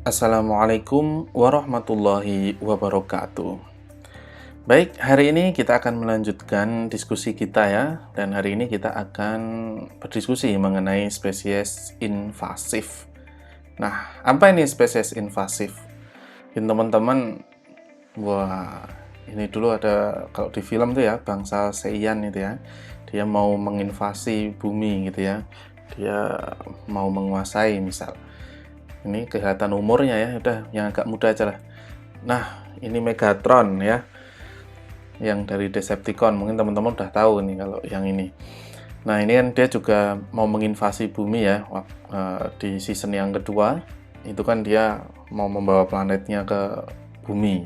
Assalamualaikum warahmatullahi wabarakatuh. Baik, hari ini kita akan melanjutkan diskusi kita ya. Dan hari ini kita akan berdiskusi mengenai spesies invasif. Nah, apa ini spesies invasif? Ini teman-teman, wah, ini dulu ada kalau di film tuh ya, bangsa Seiyan itu ya. Dia mau menginvasi bumi gitu ya. Dia mau menguasai misal. Ini kelihatan umurnya ya, udah yang agak muda aja lah. Nah, ini Megatron ya, yang dari Decepticon. Mungkin teman-teman udah tahu nih kalau yang ini. Nah, ini kan dia juga mau menginvasi bumi ya. Di season yang kedua, itu kan dia mau membawa planetnya ke bumi.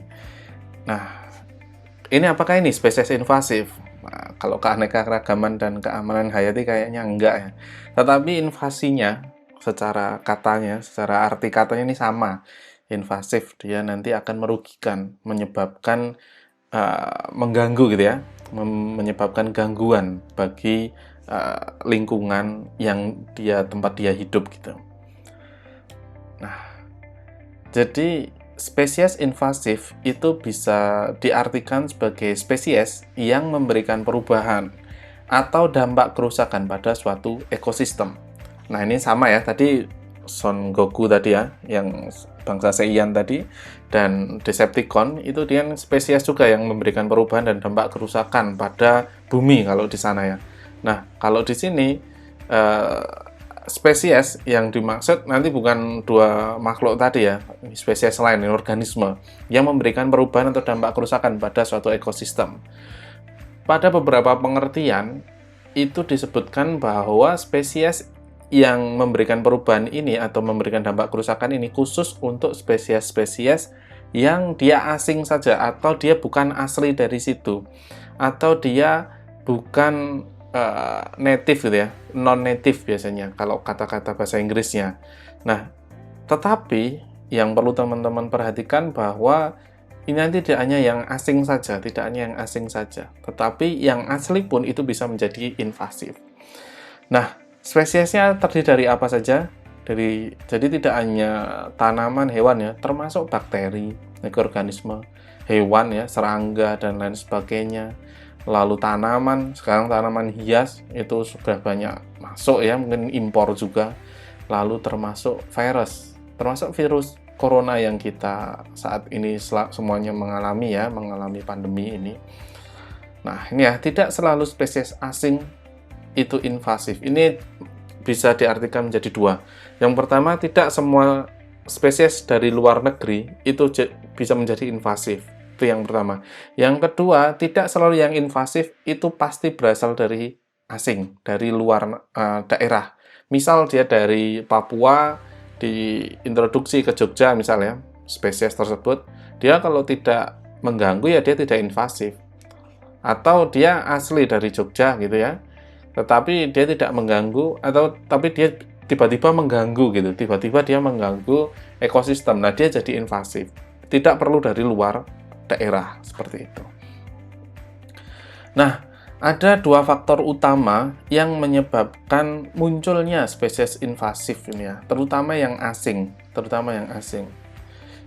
Nah, ini apakah ini spesies invasif? Nah, kalau keanekaragaman dan keamanan hayati kayaknya enggak ya. Tetapi invasinya secara katanya, secara arti katanya ini sama. Invasif, dia nanti akan merugikan, menyebabkan mengganggu gitu ya, menyebabkan gangguan bagi lingkungan yang tempat dia hidup gitu. Nah, jadi spesies invasif itu bisa diartikan sebagai spesies yang memberikan perubahan atau dampak kerusakan pada suatu ekosistem. Nah, ini sama ya, tadi Son Goku tadi ya, yang bangsa Seiyan tadi, dan Decepticon itu dia spesies juga yang memberikan perubahan dan dampak kerusakan pada bumi kalau di sana ya. Nah, kalau di sini spesies yang dimaksud nanti bukan dua makhluk tadi ya, spesies lain, organisme yang memberikan perubahan atau dampak kerusakan pada suatu ekosistem. Pada beberapa pengertian itu disebutkan bahwa spesies yang memberikan perubahan ini atau memberikan dampak kerusakan ini khusus untuk spesies-spesies yang dia asing saja atau dia bukan asli dari situ atau dia bukan native gitu ya, non-native biasanya kalau kata-kata bahasa Inggrisnya. Nah, tetapi yang perlu teman-teman perhatikan bahwa ini nanti tidak hanya yang asing saja, tetapi yang asli pun itu bisa menjadi invasif. Nah, spesiesnya terdiri dari apa saja? Jadi tidak hanya tanaman, hewan ya, termasuk bakteri, mikroorganisme, hewan ya, serangga dan lain sebagainya. Lalu tanaman, sekarang tanaman hias itu sudah banyak masuk ya, mungkin impor juga. Lalu termasuk virus corona yang kita saat ini semuanya mengalami pandemi ini. Nah, ini ya, tidak selalu spesies asing itu invasif. Ini bisa diartikan menjadi dua. Yang pertama, tidak semua spesies dari luar negeri itu bisa menjadi invasif. Itu yang pertama. Yang kedua, tidak selalu yang invasif itu pasti berasal dari asing, dari luar daerah. Misal dia dari Papua diintroduksi ke Jogja misalnya, spesies tersebut, dia kalau tidak mengganggu ya dia tidak invasif. Atau dia asli dari Jogja gitu ya, tetapi dia tidak mengganggu tapi dia tiba-tiba mengganggu gitu, tiba-tiba dia mengganggu ekosistem. Nah, dia jadi invasif. Tidak perlu dari luar daerah seperti itu. Nah, ada dua faktor utama yang menyebabkan munculnya spesies invasif ini ya, terutama yang asing.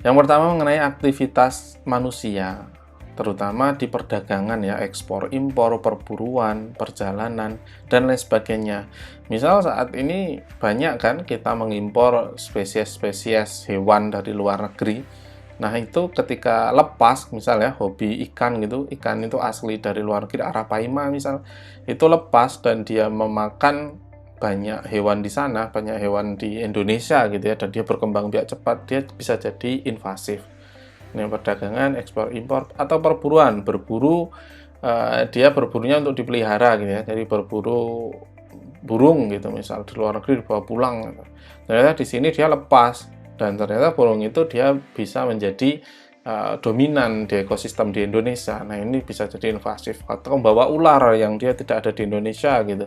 Yang pertama mengenai aktivitas manusia, terutama di perdagangan ya, ekspor, impor, perburuan, perjalanan, dan lain sebagainya. Misal saat ini banyak kan kita mengimpor spesies-spesies hewan dari luar negeri. Nah, itu ketika lepas, misalnya hobi ikan gitu, ikan itu asli dari luar negeri, Arapaima misal, itu lepas dan dia memakan banyak hewan di sana, banyak hewan di Indonesia gitu ya, dan dia berkembang biak cepat, dia bisa jadi invasif. Ini perdagangan, ekspor, impor, atau perburuan, berburu, dia berburunya untuk dipelihara gitu ya, jadi berburu burung gitu, misal di luar negeri dibawa pulang gitu. Ternyata di sini dia lepas, dan ternyata burung itu dia bisa menjadi dominan di ekosistem di Indonesia. Nah, ini bisa jadi invasif. Atau membawa ular yang dia tidak ada di Indonesia gitu.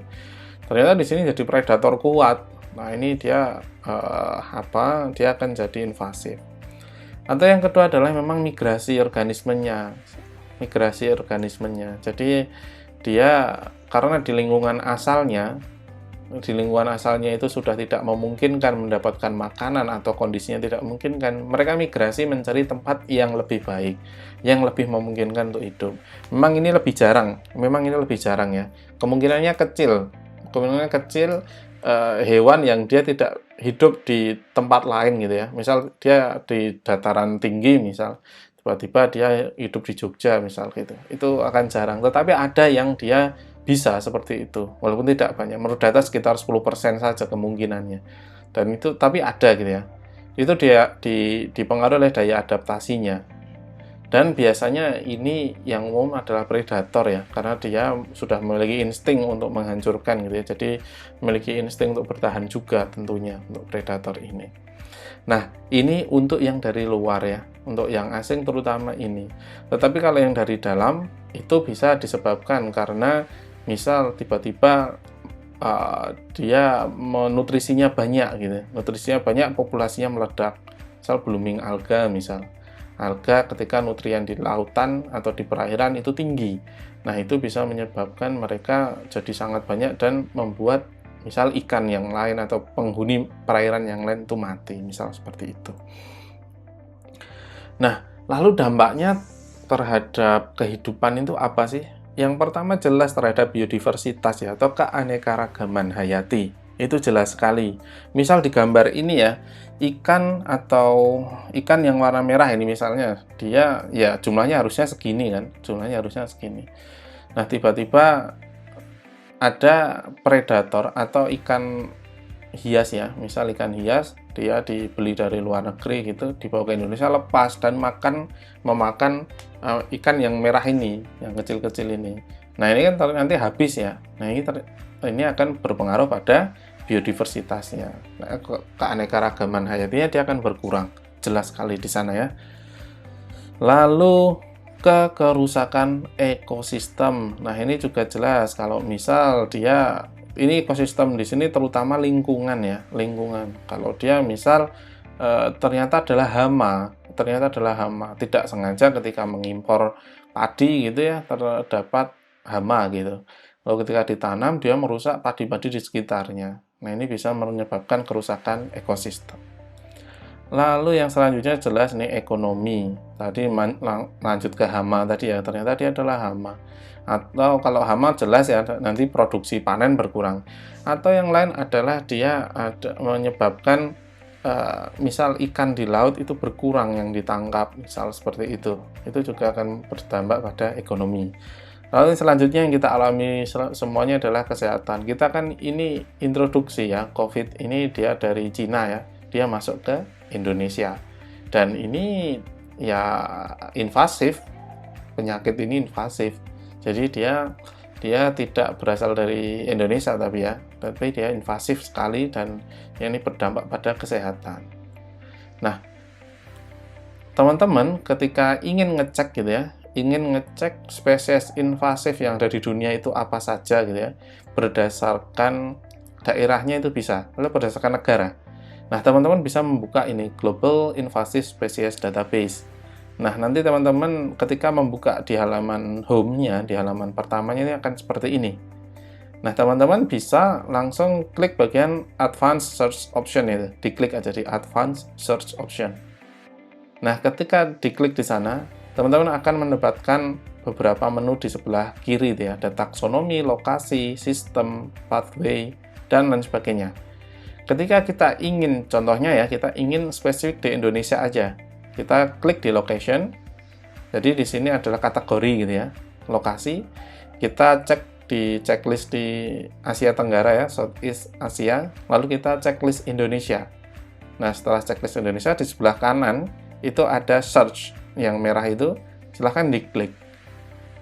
Ternyata di sini jadi predator kuat. Nah, ini dia dia akan jadi invasif. Atau yang kedua adalah memang migrasi organismenya. Jadi dia karena di lingkungan asalnya di lingkungan asalnya itu sudah tidak memungkinkan mendapatkan makanan atau kondisinya tidak memungkinkan, mereka migrasi mencari tempat yang lebih baik, yang lebih memungkinkan untuk hidup. Memang ini lebih jarang ya. Kemungkinannya kecil. Hewan yang dia tidak hidup di tempat lain gitu ya. Misal dia di dataran tinggi misal, tiba-tiba dia hidup di Jogja misal gitu. Itu akan jarang. Tetapi ada yang dia bisa seperti itu, walaupun tidak banyak. Menurut data sekitar 10% saja kemungkinannya. Dan itu tapi ada gitu ya. Itu dia dipengaruhi oleh daya adaptasinya. Dan biasanya ini yang umum adalah predator ya, karena dia sudah memiliki insting untuk menghancurkan gitu ya. Jadi memiliki insting untuk bertahan juga tentunya untuk predator ini. Nah, ini untuk yang dari luar ya, untuk yang asing terutama ini. Tetapi kalau yang dari dalam itu bisa disebabkan karena misal tiba-tiba dia nutrisinya banyak gitu, nutrisinya banyak, populasinya meledak. Misal blooming alga misal. Alga ketika nutrien di lautan atau di perairan itu tinggi. Nah, itu bisa menyebabkan mereka jadi sangat banyak dan membuat misal ikan yang lain atau penghuni perairan yang lain itu mati, misal seperti itu. Nah, lalu dampaknya terhadap kehidupan itu apa sih? Yang pertama jelas terhadap biodiversitas ya, atau keanekaragaman hayati. Itu jelas sekali. Misal di gambar ini ya, ikan yang warna merah ini misalnya, dia ya jumlahnya harusnya segini kan, Nah, tiba-tiba ada predator atau ikan hias ya, misal ikan hias, dia dibeli dari luar negeri gitu, dibawa ke Indonesia, lepas dan memakan ikan yang merah ini, yang kecil-kecil ini. Nah, ini kan nanti habis ya. Nah, ini akan berpengaruh pada biodiversitasnya. Nah, keanekaragaman hayatinya dia akan berkurang. Jelas sekali di sana ya. Lalu kerusakan ekosistem. Nah, ini juga jelas kalau misal ini ekosistem di sini terutama lingkungan ya, lingkungan. Kalau dia misal ternyata adalah hama, tidak sengaja ketika mengimpor padi gitu ya, terdapat hama gitu. Lalu ketika ditanam dia merusak padi-padi di sekitarnya. Nah, ini bisa menyebabkan kerusakan ekosistem. Lalu yang selanjutnya jelas nih ekonomi. Tadi lanjut ke hama tadi ya, ternyata dia adalah hama. Atau kalau hama jelas ya nanti produksi panen berkurang. Atau yang lain adalah dia menyebabkan misal ikan di laut itu berkurang yang ditangkap, misal seperti itu. Itu juga akan berdampak pada ekonomi. Lalu selanjutnya yang kita alami semuanya adalah kesehatan. Kita kan ini introduksi ya, COVID ini dia dari Cina ya, dia masuk ke Indonesia. Dan ini ya invasif, penyakit ini invasif. Jadi dia tidak berasal dari Indonesia tapi dia invasif sekali dan ini berdampak pada kesehatan. Nah, teman-teman ketika ingin ngecek spesies invasif yang ada di dunia itu apa saja gitu ya, berdasarkan daerahnya itu bisa, lalu berdasarkan negara. Nah, teman-teman bisa membuka ini Global Invasive Species Database. Nah, nanti teman-teman ketika membuka di halaman home-nya, di halaman pertamanya ini akan seperti ini. Nah, teman-teman bisa langsung klik bagian Advanced Search Option itu, diklik aja di Advanced Search Option. Nah, ketika diklik di sana, teman-teman akan mendapatkan beberapa menu di sebelah kiri ya, ada taksonomi, lokasi, sistem, pathway, dan lain sebagainya. Ketika kita ingin, contohnya ya, kita ingin spesifik di Indonesia aja, kita klik di location. Jadi di sini adalah kategori gitu ya, lokasi. Kita cek di checklist di Asia Tenggara ya, Southeast Asia, lalu kita checklist Indonesia. Nah, setelah checklist Indonesia di sebelah kanan itu ada search yang merah itu, silahkan diklik.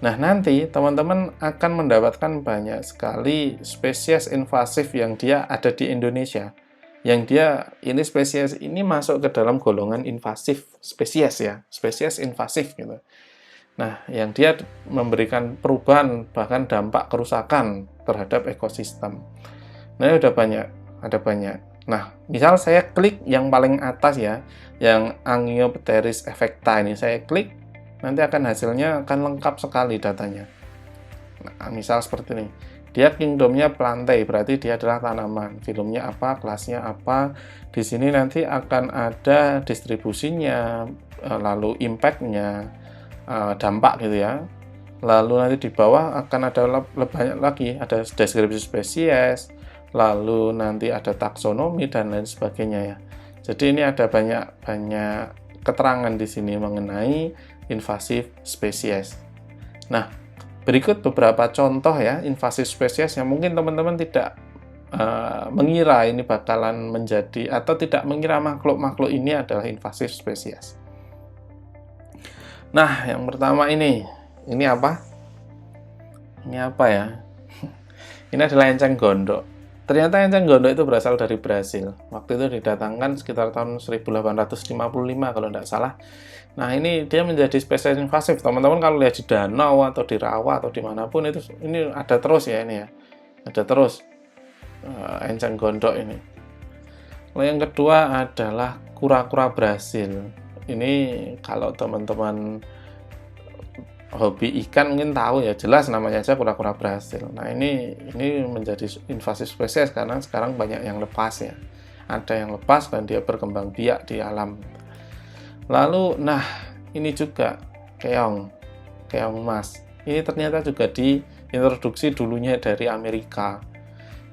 Nah, nanti teman-teman akan mendapatkan banyak sekali spesies invasif yang dia ada di Indonesia. Yang spesies ini masuk ke dalam golongan invasif spesies ya, spesies invasif gitu. Nah, yang dia memberikan perubahan bahkan dampak kerusakan terhadap ekosistem. Nah, ada banyak. Nah, misal saya klik yang paling atas ya, yang Angiopteris effecta ini, saya klik, nanti hasilnya akan lengkap sekali datanya. Nah, misal seperti ini. Dia kingdomnya plantae, berarti dia adalah tanaman. Filumnya apa, kelasnya apa. Di sini nanti akan ada distribusinya, lalu impact-nya, dampak gitu ya. Lalu nanti di bawah akan ada banyak lagi, ada deskripsi spesies, lalu nanti ada taksonomi dan lain sebagainya ya. Jadi ini ada banyak keterangan di sini mengenai invasive spesies. Nah, berikut beberapa contoh ya invasive spesies yang mungkin teman-teman tidak mengira ini bakalan menjadi, atau tidak mengira makhluk-makhluk ini adalah invasive spesies. Nah, yang pertama ini apa? Ini apa ya? Ini adalah enceng gondok. Ternyata enceng gondok itu berasal dari Brasil. Waktu itu didatangkan sekitar tahun 1855 kalau tidak salah. Nah, ini dia menjadi spesies invasif. Teman-teman kalau lihat di danau atau di rawa atau dimanapun itu, ini ada terus ya ini ya. Ada terus enceng gondok ini. Lalu yang kedua adalah kura-kura Brasil. Ini kalau teman-teman hobi ikan mungkin tahu ya, jelas namanya aja kura-kura Brasil. Nah, ini menjadi invasive spesies karena sekarang banyak yang lepas ya. Ada yang lepas dan dia berkembang biak di alam. Lalu, nah ini juga keong emas. Ini ternyata juga diintroduksi dulunya dari Amerika.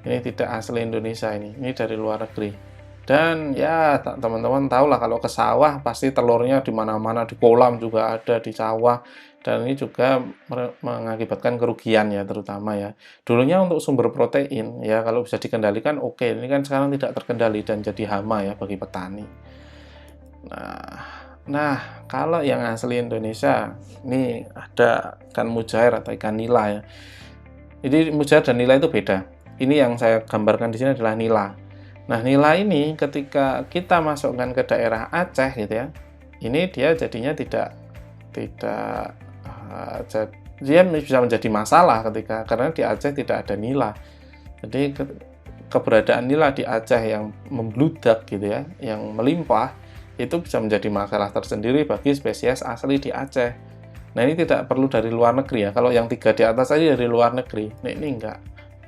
Ini tidak asli Indonesia ini dari luar negeri. Dan ya teman-teman tahu lah kalau ke sawah pasti telurnya di mana-mana, di kolam juga ada, di sawah. Dan ini juga mengakibatkan kerugian ya terutama ya. Dulunya untuk sumber protein ya, kalau bisa dikendalikan oke. Ini kan sekarang tidak terkendali dan jadi hama ya bagi petani. Nah, kalau yang asli Indonesia, ini ada ikan mujair atau ikan nila ya. Jadi mujair dan nila itu beda. Ini yang saya gambarkan di sini adalah nila. Nah, nila ini ketika kita masukkan ke daerah Aceh gitu ya, ini dia jadinya tidak dia bisa menjadi masalah karena di Aceh tidak ada nila. Jadi keberadaan nila di Aceh yang membludak gitu ya, yang melimpah, itu bisa menjadi masalah tersendiri bagi spesies asli di Aceh. Nah, ini tidak perlu dari luar negeri ya. Kalau yang 3 di atas saja dari luar negeri. Nah, ini enggak.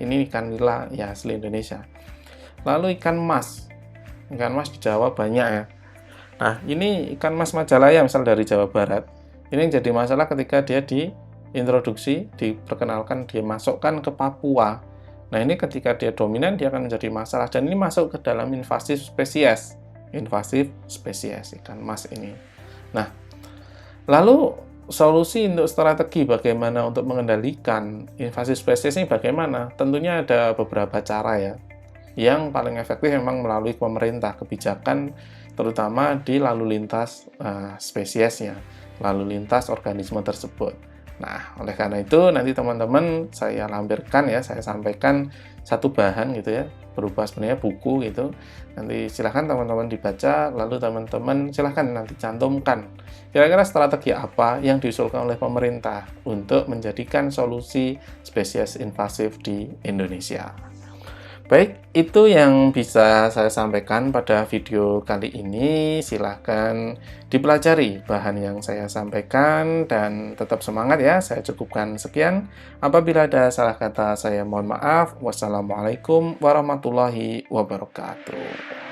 Ini ikan nila ya asli Indonesia. Lalu ikan mas. Ikan mas di Jawa banyak ya. Nah, ini ikan mas Majalaya misal dari Jawa Barat. Ini yang jadi masalah ketika dia diintroduksi, diperkenalkan, dimasukkan ke Papua. Nah, ini ketika dia dominan, dia akan menjadi masalah. Dan ini masuk ke dalam invasive spesies. Invasive spesies ikan mas ini. Nah, lalu solusi untuk strategi bagaimana untuk mengendalikan invasive spesies ini bagaimana? Tentunya ada beberapa cara ya. Yang paling efektif memang melalui pemerintah, kebijakan terutama di lalu lintas spesiesnya, lalu lintas organisme tersebut. Nah, oleh karena itu nanti teman-teman saya lampirkan ya, saya sampaikan satu bahan gitu ya, berupa sebenarnya buku gitu. Nanti silahkan teman-teman dibaca, lalu teman-teman silahkan nanti cantumkan kira-kira strategi apa yang diusulkan oleh pemerintah untuk menjadikan solusi spesies invasif di Indonesia. Baik, itu yang bisa saya sampaikan pada video kali ini. Silahkan dipelajari bahan yang saya sampaikan dan tetap semangat ya. Saya cukupkan sekian. Apabila ada salah kata, saya mohon maaf. Wassalamualaikum warahmatullahi wabarakatuh.